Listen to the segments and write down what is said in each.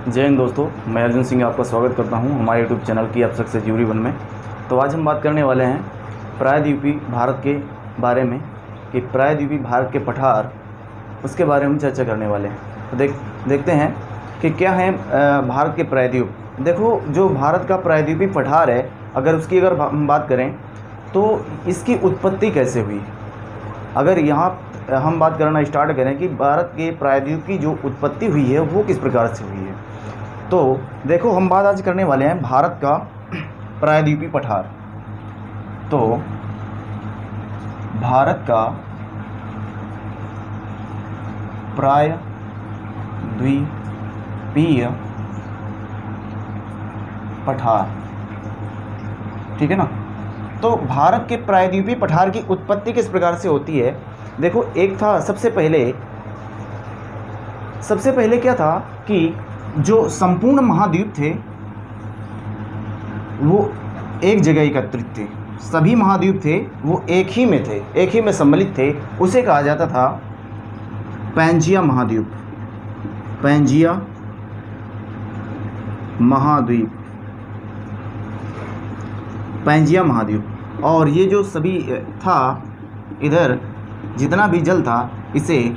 जय हिंद दोस्तों, मैं अर्जुन सिंह आपका स्वागत करता हूं हमारे यूट्यूब चैनल की आप सबसे जुड़ी वन में। तो आज हम बात करने वाले हैं प्रायद्वीपीय भारत के बारे में कि प्रायद्वीपीय भारत के पठार, उसके बारे में हम चर्चा करने वाले हैं। तो देखते हैं कि क्या है भारत के प्रायद्वीप। देखो, जो भारत का प्रायद्वीपीय पठार है, अगर हम बात करें तो इसकी उत्पत्ति कैसे हुई। अगर यहाँ हम बात करना स्टार्ट करें कि भारत के प्रायद्वीप की जो उत्पत्ति हुई है वो किस प्रकार से हुई है, तो देखो हम बात आज करने वाले हैं भारत का प्रायद्वीपीय पठार। तो भारत का प्रायद्वीपीय पठार, ठीक है ना। तो भारत के प्रायद्वीपीय पठार की उत्पत्ति किस प्रकार से होती है। देखो, एक था सबसे पहले क्या था कि जो संपूर्ण महाद्वीप थे वो एक जगह एकत्रित थे। सभी महाद्वीप थे वो एक ही में सम्मिलित थे। उसे कहा जाता था पैंजिया महाद्वीप। पैंजिया महाद्वीप। और ये जो सभी था, इधर जितना भी जल था इसे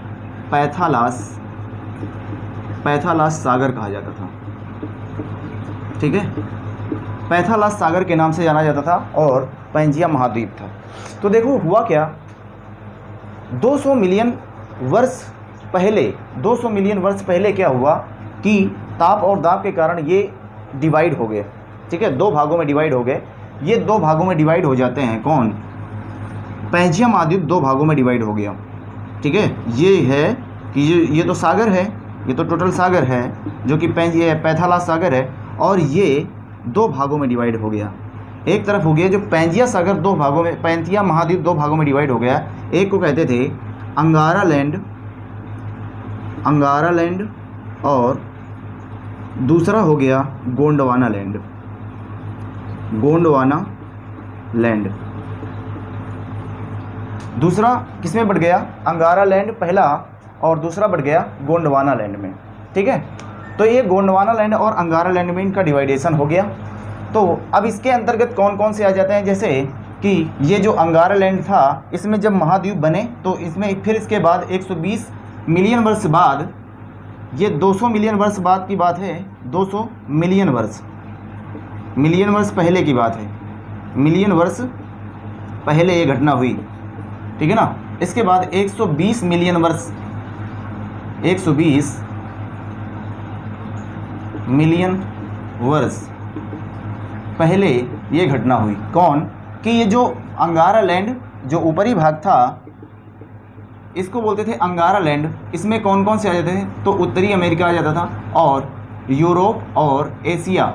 पैथालास सागर कहा जाता था, ठीक है। पैथालास सागर के नाम से जाना जाता था और पैंजिया महाद्वीप था। तो देखो हुआ क्या, 200 मिलियन वर्ष पहले क्या हुआ कि ताप और दाब के कारण ये डिवाइड हो गए, ठीक है। दो भागों में डिवाइड हो गए। ये दो भागों में डिवाइड हो जाते हैं। कौन? पैंजिया महाद्वीप दो भागों में डिवाइड हो गया, ठीक है। ये है कि ये तो सागर है, ये तो टोटल सागर है जो कि पैथालास सागर है, और ये दो भागों में डिवाइड हो गया। एक तरफ हो गया जो पैंजिया सागर पैंजिया महाद्वीप दो भागों में डिवाइड हो गया। एक को कहते थे अंगारा लैंड और दूसरा हो गया गोंडवाना लैंड। दूसरा किसमें बढ़ गया? अंगारा लैंड पहला, और दूसरा बढ़ गया गोंडवाना लैंड में, ठीक है। तो ये गोंडवाना लैंड और अंगारा लैंड में इनका डिवाइडेशन हो गया। तो अब इसके अंतर्गत कौन कौन से आ जाते हैं, जैसे कि ये जो अंगारा लैंड था, इसमें जब महाद्वीप बने तो इसमें फिर इसके बाद 120 मिलियन वर्ष बाद, ये 200 मिलियन वर्ष बाद की बात है, 200 मिलियन वर्ष पहले की बात है। मिलियन वर्ष पहले ये घटना हुई, ठीक है ना। इसके बाद 120 मिलियन वर्ष पहले ये घटना हुई। कौन? कि ये जो अंगारा लैंड जो ऊपरी भाग था इसको बोलते थे अंगारा लैंड। इसमें कौन कौन से आ जाते थे? तो उत्तरी अमेरिका आ जाता था, और यूरोप और एशिया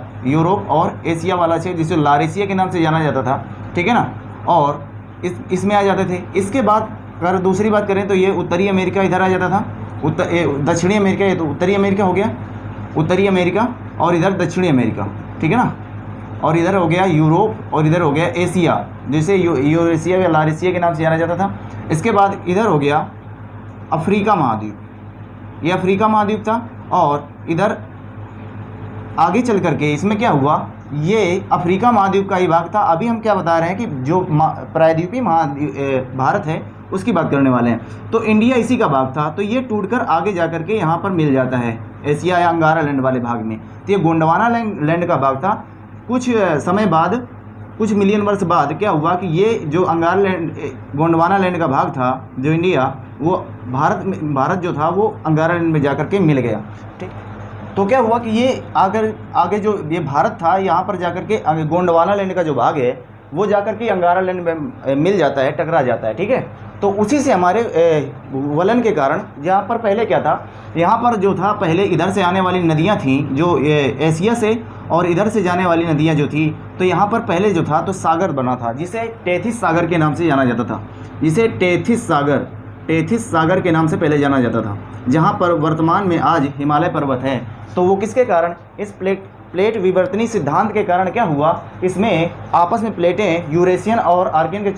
वाला क्षेत्र जिसे लारेशिया के नाम से जाना जाता था, ठीक है ना। और इसमें आ जाते थे। इसके बाद अगर दूसरी बात करें तो ये उत्तरी अमेरिका इधर आ जाता था। दक्षिणी अमेरिका, ये तो उत्तरी अमेरिका हो गया, उत्तरी अमेरिका, और इधर दक्षिणी अमेरिका, ठीक है ना। और इधर हो गया यूरोप, और इधर हो गया एशिया, जिसे यूरेशिया या लारेशिया के नाम से जाना जाता था। इसके बाद इधर हो गया अफ्रीका महाद्वीप, ये अफ्रीका महाद्वीप था। और इधर आगे चल करके इसमें क्या हुआ, ये अफ्रीका महाद्वीप का ही भाग था। अभी हम क्या बता रहे हैं कि जो प्रायद्वीपीय भारत है उसकी बात करने वाले हैं। तो इंडिया इसी का भाग था। तो ये टूटकर आगे जा करके यहाँ पर मिल जाता है एशिया या अंगारा लैंड वाले भाग में। तो ये गोंडवाना लैंड का भाग था। कुछ समय बाद, कुछ मिलियन वर्ष बाद क्या हुआ कि ये जो गोंडवाना लैंड का भाग था जो इंडिया, वो भारत जो था वो अंगारा लैंड में जा करके मिल गया, ठीक। तो क्या हुआ कि ये आगे जो ये भारत था, यहाँ पर जाकर के गोंडवाना लैंड का जो भाग है वो जाकर के अंगारा लैंड में मिल जाता है, टकरा जाता है, ठीक है। तो उसी से हमारे वलन के कारण, यहाँ पर पहले क्या था, यहाँ पर जो था पहले इधर से आने वाली नदियाँ थीं जो एशिया से, और इधर से जाने वाली नदियाँ जो थी, तो यहाँ पर पहले जो था तो सागर बना था जिसे टेथिस सागर के नाम से जाना जाता था। जिसे टेथिस सागर के नाम से पहले जाना जाता था, जहाँ पर वर्तमान में आज हिमालय पर्वत है। तो वो किसके कारण? इस प्लेट विवर्तनी सिद्धांत के कारण क्या हुआ, इसमें आपस में प्लेटें यूरेशियन और आर्कियन के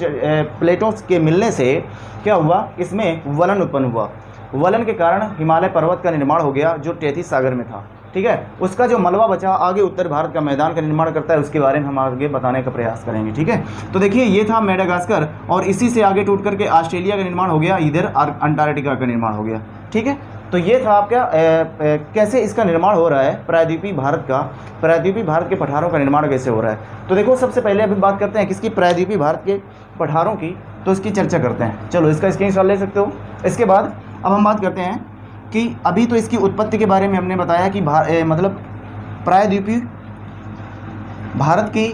प्लेटों के मिलने से क्या हुआ, इसमें वलन उत्पन्न हुआ। वलन के कारण हिमालय पर्वत का निर्माण हो गया जो टेथिस सागर में था। ठीक है, उसका जो मलबा बचा आगे उत्तर भारत का मैदान का निर्माण करता है, उसके बारे में हम आगे बताने का प्रयास करेंगे। ठीक है, तो देखिए ये था मेडागास्कर, और इसी से आगे टूट करके ऑस्ट्रेलिया का निर्माण हो गया, इधर अंटार्कटिका का निर्माण हो गया। ठीक है, तो ये था आपका कैसे इसका निर्माण हो रहा है, प्रायद्वीपीय भारत के पठारों का निर्माण कैसे हो रहा है। तो देखो सबसे पहले अभी बात करते हैं किसकी, प्रायद्वीपीय भारत के पठारों की, तो इसकी चर्चा करते हैं। चलो इसका स्क्रीनशॉट ले सकते हो। इसके बाद अब हम बात करते हैं कि अभी तो इसकी उत्पत्ति के बारे में हमने बताया कि मतलब प्रायद्वीपीय भारत की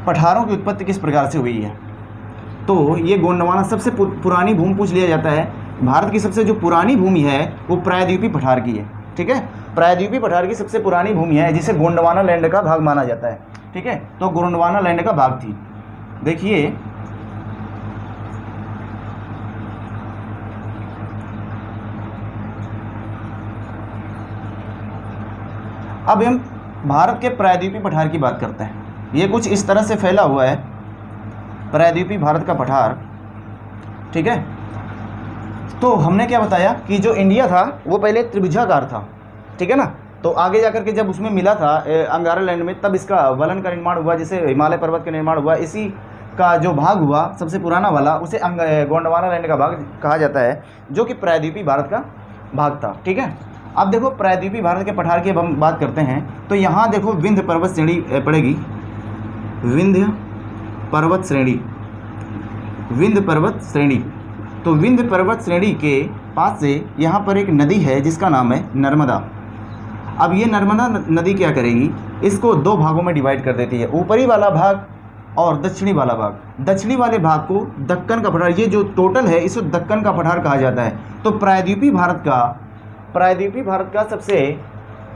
पठारों की उत्पत्ति किस प्रकार से हुई है। तो ये गोंडवाना सबसे पुरानी भूमि पूछ लिया जाता है, भारत की सबसे जो पुरानी भूमि है वो प्रायद्वीपीय पठार की है। ठीक है, प्रायद्वीपीय पठार की सबसे पुरानी भूमि है जिसे गोंडवाना लैंड का भाग माना जाता है। ठीक है, तो गोंडवाना लैंड का भाग थी। देखिए अब हम भारत के प्रायद्वीपीय पठार की बात करते हैं। ये कुछ इस तरह से फैला हुआ है प्रायद्वीपीय भारत का पठार। ठीक है, तो हमने क्या बताया कि जो इंडिया था वो पहले त्रिभुजाकार था। ठीक है ना, तो आगे जाकर के जब उसमें मिला था अंगारा लैंड में, तब इसका वलन का निर्माण हुआ, जिसे हिमालय पर्वत का निर्माण हुआ। इसी का जो भाग हुआ सबसे पुराना वाला, उसे गोंडवाना लैंड का भाग कहा जाता है, जो कि प्रायद्वीपीय भारत का भाग था। ठीक है, अब देखो प्रायद्वीपीय भारत के पठार की अब हम बात करते हैं, तो यहाँ देखो विंध्य पर्वत श्रेणी पड़ेगी, विंध्य पर्वत श्रेणी। तो विंध्य पर्वत श्रेणी के पास से यहाँ पर एक नदी है जिसका नाम है नर्मदा। अब ये नर्मदा नदी क्या करेगी, इसको दो भागों में डिवाइड कर देती है, ऊपरी वाला भाग और दक्षिणी वाला भाग। दक्षिणी वाले भाग को दक्कन का पठार, ये जो टोटल है इसको दक्कन का पठार कहा जाता है। तो प्रायद्वीपीय भारत का सबसे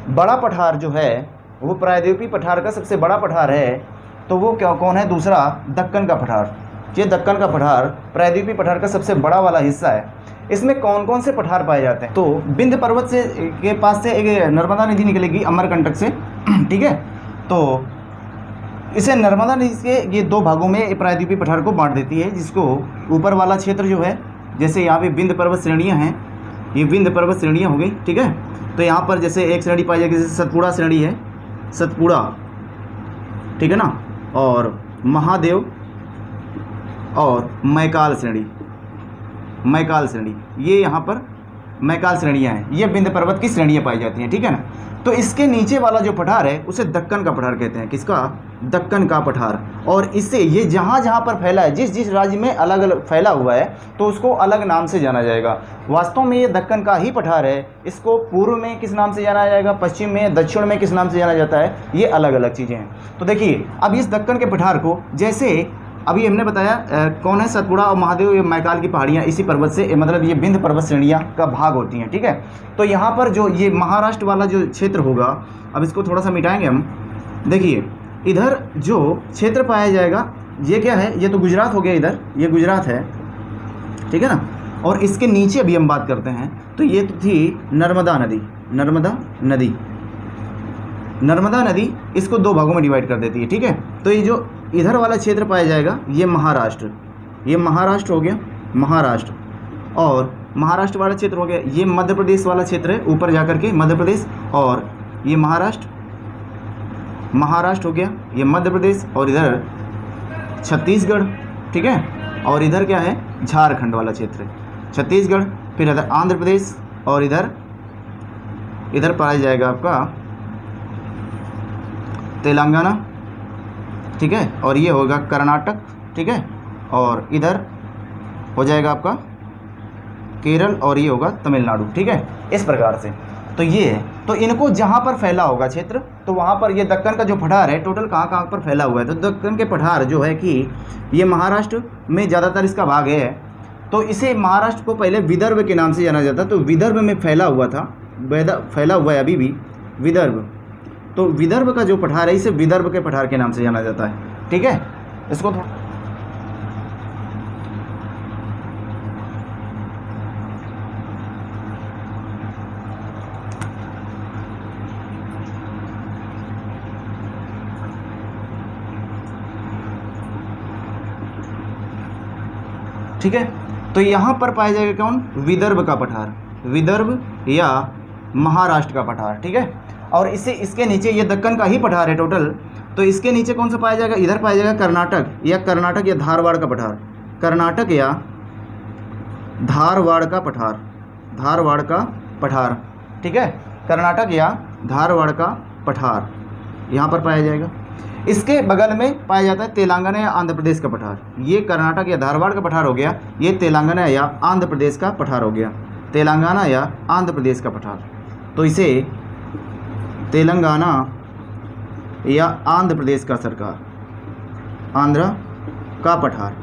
बड़ा पठार जो है वो प्रायद्वीपीय पठार का सबसे बड़ा पठार है, तो वो क्या कौन है, दूसरा दक्कन का पठार। ये दक्कन का पठार प्रायद्वीपीय पठार का सबसे बड़ा वाला हिस्सा है। इसमें कौन कौन से पठार पाए जाते हैं, तो विंध्य पर्वत से के पास से एक नर्मदा नदी निकलेगी अमरकंटक से। ठीक है, तो इसे नर्मदा नदी के ये दो भागों में प्रायद्वीपीय पठार को बांट देती है, जिसको ऊपर वाला क्षेत्र जो है, जैसे यहाँ पे विंध्य पर्वत श्रेणियाँ हैं, ये विंध्य पर्वत श्रेणियाँ हो गई। ठीक है, तो यहाँ पर जैसे एक श्रेणी पाई जाएगी, जैसे सतपुड़ा श्रेणी है, सतपुड़ा, ठीक है ना, और महादेव और मैकाल श्रेणी, ये यहाँ पर मैकाल श्रेणियाँ हैं, ये विंध्य पर्वत की श्रेणियाँ पाई जाती हैं। ठीक है ना, तो इसके नीचे वाला जो पठार है उसे दक्कन का पठार कहते हैं। किसका, दक्कन का पठार। और इससे ये जहाँ जहाँ पर फैला है, जिस जिस राज्य में अलग अलग फैला हुआ है, तो उसको अलग नाम से जाना जाएगा। वास्तव में ये दक्कन का ही पठार है, इसको पूर्व में किस नाम से जाना जाएगा, पश्चिम में, दक्षिण में किस नाम से जाना जाता है, ये अलग अलग चीज़ें हैं। तो देखिए अब इस दक्कन के पठार को, जैसे अभी हमने बताया कौन है, सतपुड़ा और महादेव, ये मैकाल की पहाड़ियाँ इसी पर्वत से, मतलब ये विंध्य पर्वत श्रेणियाँ का भाग होती हैं। ठीक है, तो यहाँ पर जो ये महाराष्ट्र वाला जो क्षेत्र होगा, अब इसको थोड़ा सा मिटाएंगे हम। देखिए इधर जो क्षेत्र पाया जाएगा, ये क्या है, ये तो गुजरात हो गया, इधर ये गुजरात है। ठीक है ना, और इसके नीचे अभी हम बात करते हैं, तो ये तो थी नर्मदा नदी, इसको दो भागों में डिवाइड कर देती है। ठीक है, तो ये जो इधर वाला क्षेत्र पाया जाएगा, ये महाराष्ट्र हो गया, महाराष्ट्र, और महाराष्ट्र वाला क्षेत्र हो गया, ये मध्य प्रदेश वाला क्षेत्र है, ऊपर जाकर के मध्य प्रदेश, और ये महाराष्ट्र हो गया, ये मध्य प्रदेश, और इधर छत्तीसगढ़। ठीक है, और इधर क्या है, झारखंड वाला क्षेत्र, छत्तीसगढ़, फिर इधर आंध्र प्रदेश, और इधर पाया जाएगा आपका तेलंगाना। ठीक है, और ये होगा कर्नाटक। ठीक है, और इधर हो जाएगा आपका केरल, और ये होगा तमिलनाडु। ठीक है, इस प्रकार से। तो ये है, तो इनको जहाँ पर फैला होगा क्षेत्र, तो वहाँ पर ये दक्कन का जो पठार है टोटल कहाँ कहाँ पर फैला हुआ है, तो दक्कन के पठार जो है कि ये महाराष्ट्र में ज़्यादातर इसका भाग है। तो इसे महाराष्ट्र को पहले विदर्भ के नाम से जाना जाता, तो विदर्भ में फैला हुआ था, फैला हुआ है अभी भी विदर्भ। तो विदर्भ का जो पठार है, इसे विदर्भ के पठार के नाम से जाना जाता है। ठीक है, इसको ठीक है, तो यहाँ पर पाया जाएगा कौन, विदर्भ का पठार, विदर्भ या महाराष्ट्र का पठार। ठीक है, और इससे इसके नीचे ये दक्कन का ही पठार है टोटल, तो इसके नीचे कौन सा पाया जाएगा, इधर पाया जाएगा कर्नाटक या धारवाड़ का पठार, कर्नाटक या धारवाड़ का पठार, ठीक है, कर्नाटक या धारवाड़ का पठार यहाँ पर पाया जाएगा। इसके बगल में पाया जाता है तेलंगाना या आंध्र प्रदेश का पठार। ये कर्नाटक या धारवाड़ का पठार हो गया, ये तेलंगाना या आंध्र प्रदेश का पठार हो गया, तेलंगाना या आंध्र प्रदेश का पठार। तो इसे तेलंगाना या आंध्र प्रदेश का सरकार, आंध्र का पठार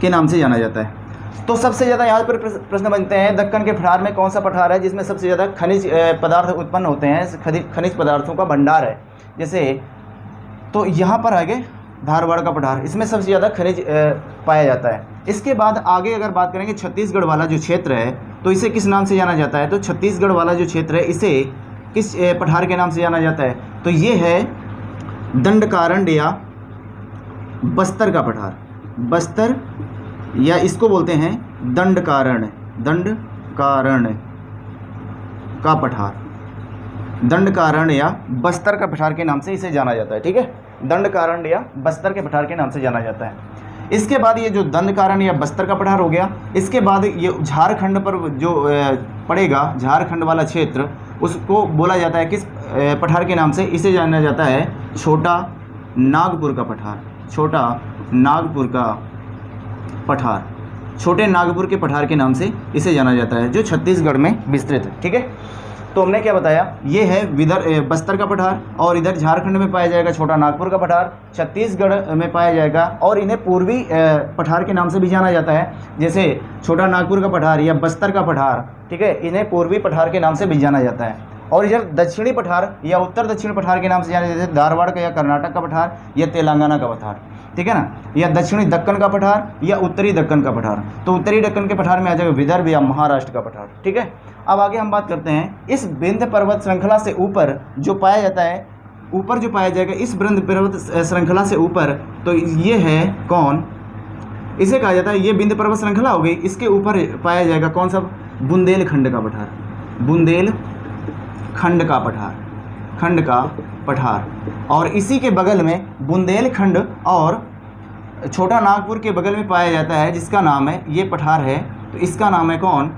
के नाम से जाना जाता है। तो सबसे ज़्यादा यहाँ पर प्रश्न बनते हैं, दक्कन के पठार में कौन सा पठार है जिसमें सबसे ज़्यादा खनिज पदार्थ उत्पन्न होते हैं, खनिज पदार्थों का भंडार है। जैसे तो यहाँ पर आगे धारवाड़ का पठार, इसमें सबसे ज़्यादा खनिज पाया जाता है। इसके बाद आगे अगर बात करेंगे छत्तीसगढ़ वाला जो क्षेत्र है, तो इसे किस नाम से जाना जाता है, तो छत्तीसगढ़ वाला जो क्षेत्र है इसे किस पठार के नाम से जाना जाता है, तो ये है दंडकारण्य या बस्तर का पठार, बस्तर या इसको बोलते हैं दंडकारण्य का पठार, दंडकारण्य या बस्तर का पठार के नाम से इसे जाना जाता है, ठीक है, दंडकारण्य या बस्तर के पठार के नाम से जाना जाता है। इसके बाद ये जो दंडकारण्य या बस्तर का पठार हो गया, इसके बाद ये झारखंड पर जो पड़ेगा, झारखंड वाला क्षेत्र, उसको बोला जाता है किस पठार के नाम से, इसे जाना जाता है छोटा नागपुर का पठार, छोटा नागपुर का पठार, छोटे नागपुर के पठार के नाम से इसे जाना जाता है, जो छत्तीसगढ़ में विस्तृत है, ठीक है। तो हमने क्या बताया, ये है बस्तर का पठार, और इधर झारखंड में पाया जाएगा छोटा नागपुर का पठार, छत्तीसगढ़ में पाया जाएगा, और इन्हें पूर्वी पठार के नाम से भी जाना जाता है, जैसे छोटा नागपुर का पठार या बस्तर का पठार, ठीक है, इन्हें पूर्वी पठार के नाम से भी जाना जाता है। और इधर दक्षिणी पठार या उत्तर दक्षिण पठार के नाम से जाना जाता है, धारवाड़ का या कर्नाटक का पठार या तेलंगाना का पठार, ठीक है ना, या दक्षिणी दक्कन का पठार या उत्तरी दक्कन का पठार। तो उत्तरी दक्कन के पठार में आ जाएगा विदर्भ या महाराष्ट्र का पठार, ठीक है। अब आगे हम बात करते हैं, इस विंध्य पर्वत श्रृंखला से ऊपर जो पाया जाता है, ऊपर जो पाया जाएगा इस विंध्य पर्वत श्रृंखला से ऊपर, तो ये है कौन, इसे कहा जाता है, ये विंध्य पर्वत श्रृंखला हो गई, इसके ऊपर पाया जाएगा कौन सा, बुंदेलखंड का पठार, बुंदेलखंड का पठार, खंड का पठार। और इसी के बगल में बुंदेलखंड और छोटा नागपुर के बगल में पाया जाता है, जिसका नाम है, ये पठार है, तो इसका नाम है कौन,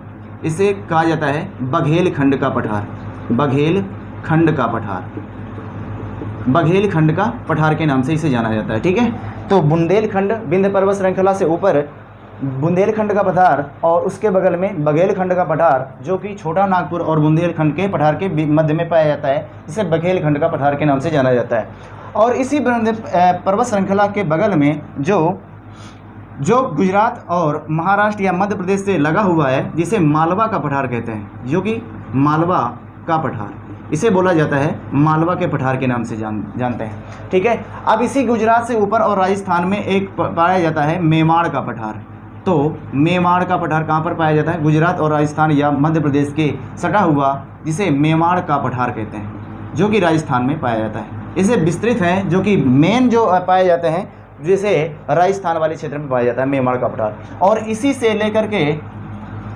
इसे कहा जाता है बघेलखंड का पठार, बघेलखंड का पठार, बघेलखंड का पठार के नाम से इसे जाना जाता है, ठीक है। तो बुंदेलखंड विंध्य पर्वत श्रृंखला से ऊपर बुंदेलखंड का पठार, और उसके बगल में बघेलखंड का पठार, जो कि छोटा नागपुर और बुंदेलखंड के पठार के मध्य में पाया जाता है, इसे बघेलखंड का पठार के नाम से जाना जाता है। और इसी पर्वत श्रृंखला के बगल में जो गुजरात और महाराष्ट्र या मध्य प्रदेश से लगा हुआ है, जिसे मालवा का पठार कहते हैं, जो कि मालवा का पठार, इसे बोला जाता है मालवा के पठार के नाम से जानते हैं, ठीक है। अब इसी गुजरात से ऊपर और राजस्थान में एक पाया जाता है मेवाड़ का पठार। तो मेवाड़ का पठार कहाँ पर पाया जाता है, गुजरात और राजस्थान या मध्य प्रदेश के सटा हुआ, जिसे मेवाड़ का पठार कहते हैं, जो कि राजस्थान में पाया जाता है। इसे विस्तृत हैं, जो कि मेन जो पाए जाते हैं, जैसे राजस्थान वाले क्षेत्र में पाया जाता है मेवाड़ का पठार। और इसी से लेकर के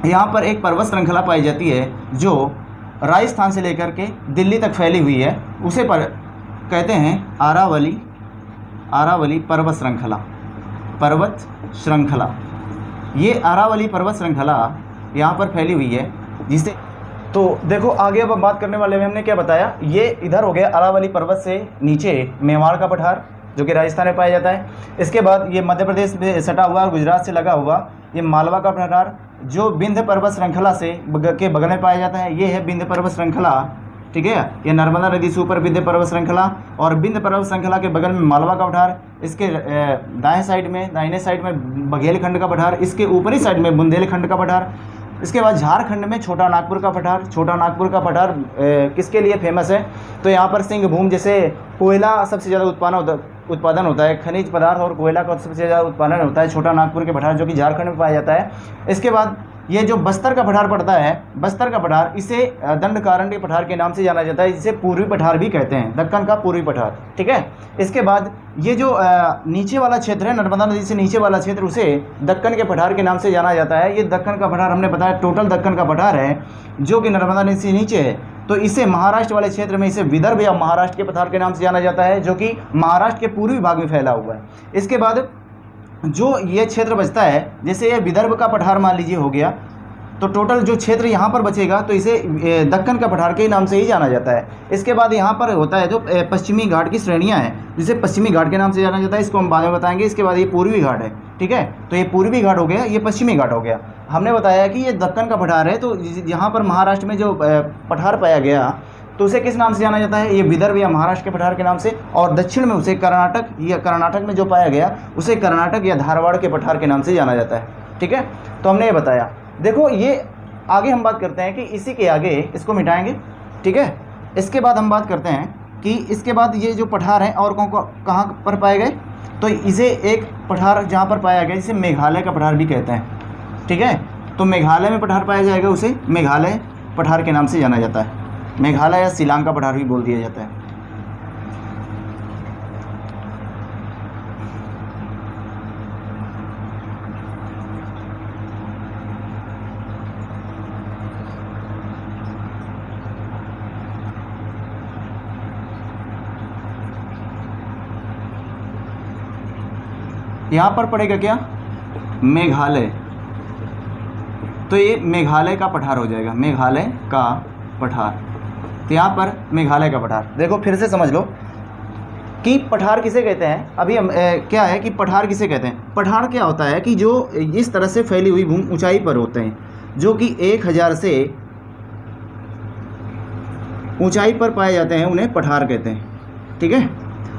यहाँ पर एक पर्वत श्रृंखला पाई जाती है, जो राजस्थान से लेकर के दिल्ली तक फैली हुई है, उसे पर कहते हैं अरावली पर्वत श्रृंखला। ये अरावली पर्वत श्रृंखला यहाँ पर फैली हुई है, जिसे, तो देखो आगे अब हम बात करने वाले में हमने क्या बताया, ये इधर हो गया अरावली पर्वत से नीचे मेवाड़ का पठार, जो कि राजस्थान में पाया जाता है। इसके बाद ये मध्य प्रदेश में सटा हुआ और गुजरात से लगा हुआ ये मालवा का पठार, जो विंध्य पर्वत श्रृंखला से के बगल में पाया जाता है, ये है विंध्य पर्वत श्रृंखला, ठीक है। ये नर्मदा नदी से ऊपर विंध्य पर्वत श्रृंखला, और विंध्य पर्वत श्रृंखला के बगल में मालवा का पठार, इसके दाहिने साइड में बघेलखंड का पठार, इसके ऊपरी साइड में बुंदेलखंड का पठार। इसके बाद झारखंड में छोटा नागपुर का पठार। छोटा नागपुर का पठार किसके लिए फेमस है, तो यहाँ पर सिंह भूमि, जैसे कोयला सबसे ज़्यादा उत्पादन होता है, खनिज पदार्थ और कोयला का सबसे ज़्यादा उत्पादन होता है छोटा नागपुर के पठार, जो कि झारखंड में पाया जाता है। इसके बाद ये जो बस्तर का पठार पड़ता है, बस्तर का पठार, इसे दंडकारण्य पठार के नाम से जाना जाता है, जिसे पूर्वी पठार भी कहते हैं, दक्कन का पूर्वी पठार, ठीक है। इसके बाद ये जो नीचे वाला क्षेत्र है, नर्मदा नदी से नीचे वाला क्षेत्र, उसे दक्कन के पठार के नाम से जाना जाता है। ये दक्कन का पठार हमने बताया टोटल दक्कन का पठार है, जो कि नर्मदा नदी से नीचे है, तो इसे महाराष्ट्र वाले क्षेत्र में इसे विदर्भ या महाराष्ट्र के पठार के नाम से जाना जाता है, जो कि महाराष्ट्र के पूर्वी भाग में फैला हुआ है। इसके बाद जो ये क्षेत्र बचता है, जैसे ये विदर्भ का पठार मान लीजिए हो गया, तो टोटल जो क्षेत्र यहाँ पर बचेगा तो इसे दक्कन का पठार के नाम से ही जाना जाता है। इसके बाद यहाँ पर होता है जो पश्चिमी घाट की श्रेणियाँ हैं, जिसे पश्चिमी घाट के नाम से जाना जाता है, इसको हम बाद में बताएंगे। इसके बाद ये पूर्वी घाट है, ठीक है, तो ये पूर्वी घाट हो गया, ये पश्चिमी घाट हो गया। हमने बताया कि ये दक्कन का पठार है, तो यहाँ पर महाराष्ट्र में जो पठार पाया गया तो उसे किस नाम से जाना जाता है, ये विदर्भ या महाराष्ट्र के पठार के नाम से, और दक्षिण में उसे कर्नाटक या कर्नाटक में जो पाया गया उसे कर्नाटक या धारवाड़ के पठार के नाम से जाना जाता है, ठीक है। तो हमने ये बताया। देखो ये आगे हम बात करते हैं कि इसी के आगे इसको मिटाएंगे, ठीक है। इसके बाद हम बात करते हैं कि इसके बाद ये जो पठार हैं और कहाँ पर पाए गए, तो इसे एक पठार जहाँ पर पाया गया जिसे मेघालय का पठार भी कहते हैं, ठीक है। तो मेघालय में पठार पाया जाएगा, उसे मेघालय पठार के नाम से जाना जाता है। मेघालय या शिलांग का पठार भी बोल दिया जाता है। यहाँ पर पड़ेगा क्या, मेघालय, तो ये मेघालय का पठार हो जाएगा, मेघालय का पठार। तो यहाँ पर मेघालय का पठार। देखो फिर से समझ लो कि पठार किसे कहते हैं। अभी हम क्या है कि पठार किसे कहते हैं। पठार क्या होता है कि जो इस तरह से फैली हुई भूमि ऊंचाई पर होते हैं, जो कि 1000 से ऊंचाई पर पाए जाते हैं, उन्हें पठार कहते हैं, ठीक है।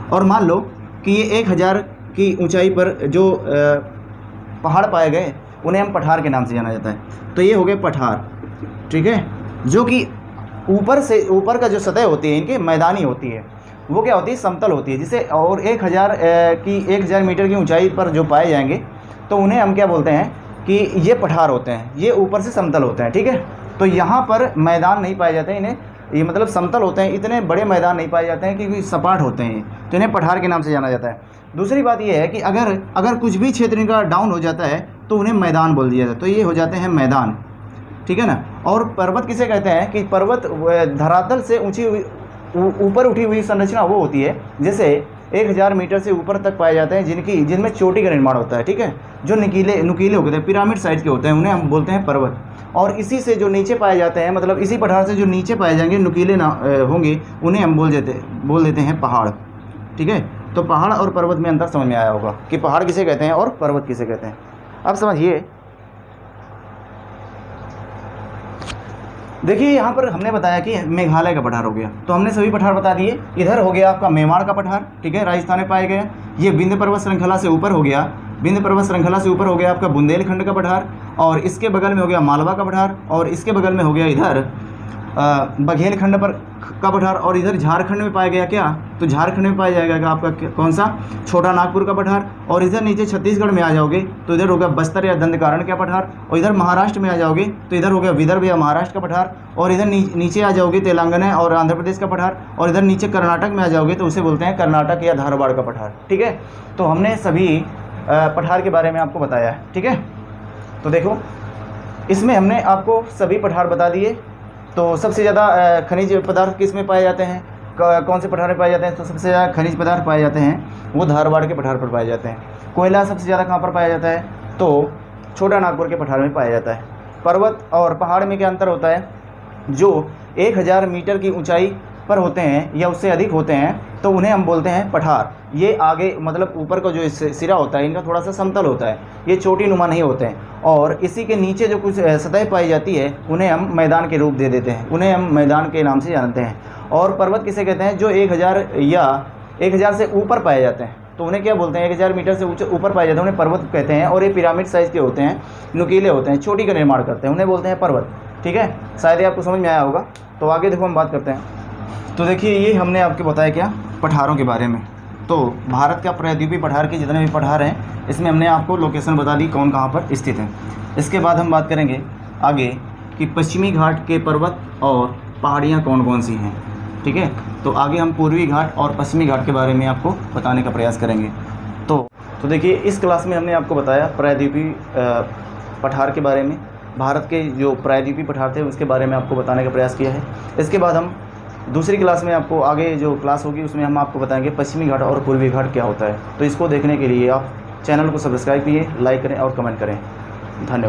और मान लो कि ये 1000 की ऊंचाई पर जो पहाड़ पाए गए उन्हें हम पठार के नाम से जाना जाता है। तो ये हो गए पठार, ठीक है, जो कि ऊपर का जो सतह होती है इनके मैदानी होती है, वो क्या होती है, समतल होती है। जिसे और 1000 मीटर की ऊंचाई पर जो पाए जाएंगे तो उन्हें हम क्या बोलते हैं कि ये पठार होते हैं, ये ऊपर से समतल होते हैं, ठीक है। तो यहाँ पर मैदान नहीं पाए जाते हैं, इन्हें ये मतलब समतल होते हैं, इतने बड़े मैदान नहीं पाए जाते हैं क्योंकि सपाट होते हैं, तो इन्हें पठार के नाम से जाना जाता है। दूसरी बात यह है कि अगर कुछ भी क्षेत्र इनका डाउन हो जाता है तो उन्हें मैदान बोल दिया जाता है, तो ये हो जाते हैं मैदान, ठीक है ना। और पर्वत किसे कहते हैं कि पर्वत धरातल से ऊपर उठी हुई संरचना वो होती है जैसे 1000 मीटर से ऊपर तक पाए जाते हैं जिनमें चोटी का निर्माण होता है, ठीक है, जो नुकीले होते हैं, पिरामिड साइज के होते हैं, उन्हें हम बोलते हैं पर्वत। और इसी से जो नीचे पाए जाते हैं, मतलब इसी पठार से जो नीचे पाए जाएंगे नुकीले होंगे, उन्हें हम बोल देते हैं पहाड़, ठीक है। तो पहाड़ और पर्वत में अंतर समझ में आया होगा कि पहाड़ किसे कहते हैं और पर्वत किसे कहते हैं। अब समझिए, देखिए यहाँ पर हमने बताया कि मेघालय का पठार हो गया, तो हमने सभी पठार बता दिए। इधर हो गया आपका मेवाड़ का पठार, ठीक है, राजस्थान में पाया गया। ये विंध्य पर्वत श्रृंखला से ऊपर हो गया, विंध्य पर्वत श्रृंखला से ऊपर हो गया आपका बुंदेलखंड का पठार, और इसके बगल में हो गया मालवा का पठार, और इसके बगल में हो गया इधर बघेलखंड पर का पठार, और इधर झारखंड में पाया गया क्या, तो झारखंड में पाया जाएगा आपका कौन सा, छोटा नागपुर का पठार। और इधर नीचे छत्तीसगढ़ में आ जाओगे तो इधर हो गया बस्तर या दंडकारण्य का पठार, और इधर महाराष्ट्र में आ जाओगे तो इधर हो गया विदर्भ या महाराष्ट्र का पठार, और इधर नीचे आ जाओगे तेलंगाना और आंध्र प्रदेश का पठार, और इधर नीचे कर्नाटक में आ जाओगे तो उसे बोलते हैं कर्नाटक या धारवाड़ का पठार, ठीक है। तो हमने सभी पठार के बारे में आपको बताया है, ठीक है। तो देखो इसमें हमने आपको सभी पठार बता दिए। तो सबसे ज़्यादा खनिज पदार्थ किस में पाए जाते हैं, कौन से पठार में पाए जाते हैं, तो सबसे ज़्यादा खनिज पदार्थ पाए जाते हैं वो धारवाड़ के पठार पर पाए जाते हैं। कोयला सबसे ज़्यादा कहाँ पर पाया जाता है, तो छोटा नागपुर के पठार में पाया जाता है। पर्वत और पहाड़ में क्या अंतर होता है, जो 1000 मीटर की ऊंचाई पर होते हैं या उससे अधिक होते हैं तो उन्हें हम बोलते हैं पठार। ये आगे मतलब ऊपर का जो सिरा होता है इनका थोड़ा सा समतल होता है, ये चोटी नुमा नहीं होते हैं, और इसी के नीचे जो कुछ सतह पाई जाती है उन्हें हम मैदान के रूप दे देते हैं, उन्हें हम मैदान के नाम से जानते हैं। और पर्वत किसे कहते हैं, जो 1000 या 1000 से ऊपर पाए जाते हैं तो उन्हें क्या बोलते हैं, 1000 मीटर से ऊपर पाए जाते हैं उन्हें पर्वत कहते हैं। और ये पिरामिड साइज़ के होते हैं, नुकीले होते हैं, चोटी का निर्माण करते हैं, उन्हें बोलते हैं पर्वत, ठीक है। शायद ये आपको समझ में आया होगा। तो आगे देखो हम बात करते हैं। तो देखिए ये हमने आपको बताया क्या, पठारों के बारे में। तो भारत का प्रायद्वीपीय पठार के जितने भी पठार हैं इसमें हमने आपको लोकेशन बता दी कौन कहाँ पर स्थित है। इसके बाद हम बात करेंगे आगे कि पश्चिमी घाट के पर्वत और पहाड़ियाँ कौन कौन सी हैं, ठीक है। तो आगे हम पूर्वी घाट और पश्चिमी घाट के बारे में आपको बताने का प्रयास करेंगे। तो देखिए इस क्लास में हमने आपको बताया प्रायद्वीपीय पठार के बारे में, भारत के जो प्रायद्वीपीय पठार थे उसके बारे में आपको बताने का प्रयास किया है। इसके बाद हम दूसरी क्लास में आपको आगे जो क्लास होगी उसमें हम आपको बताएंगे पश्चिमी घाट और पूर्वी घाट क्या होता है। तो इसको देखने के लिए आप चैनल को सब्सक्राइब कीजिए, लाइक करें और कमेंट करें। धन्यवाद।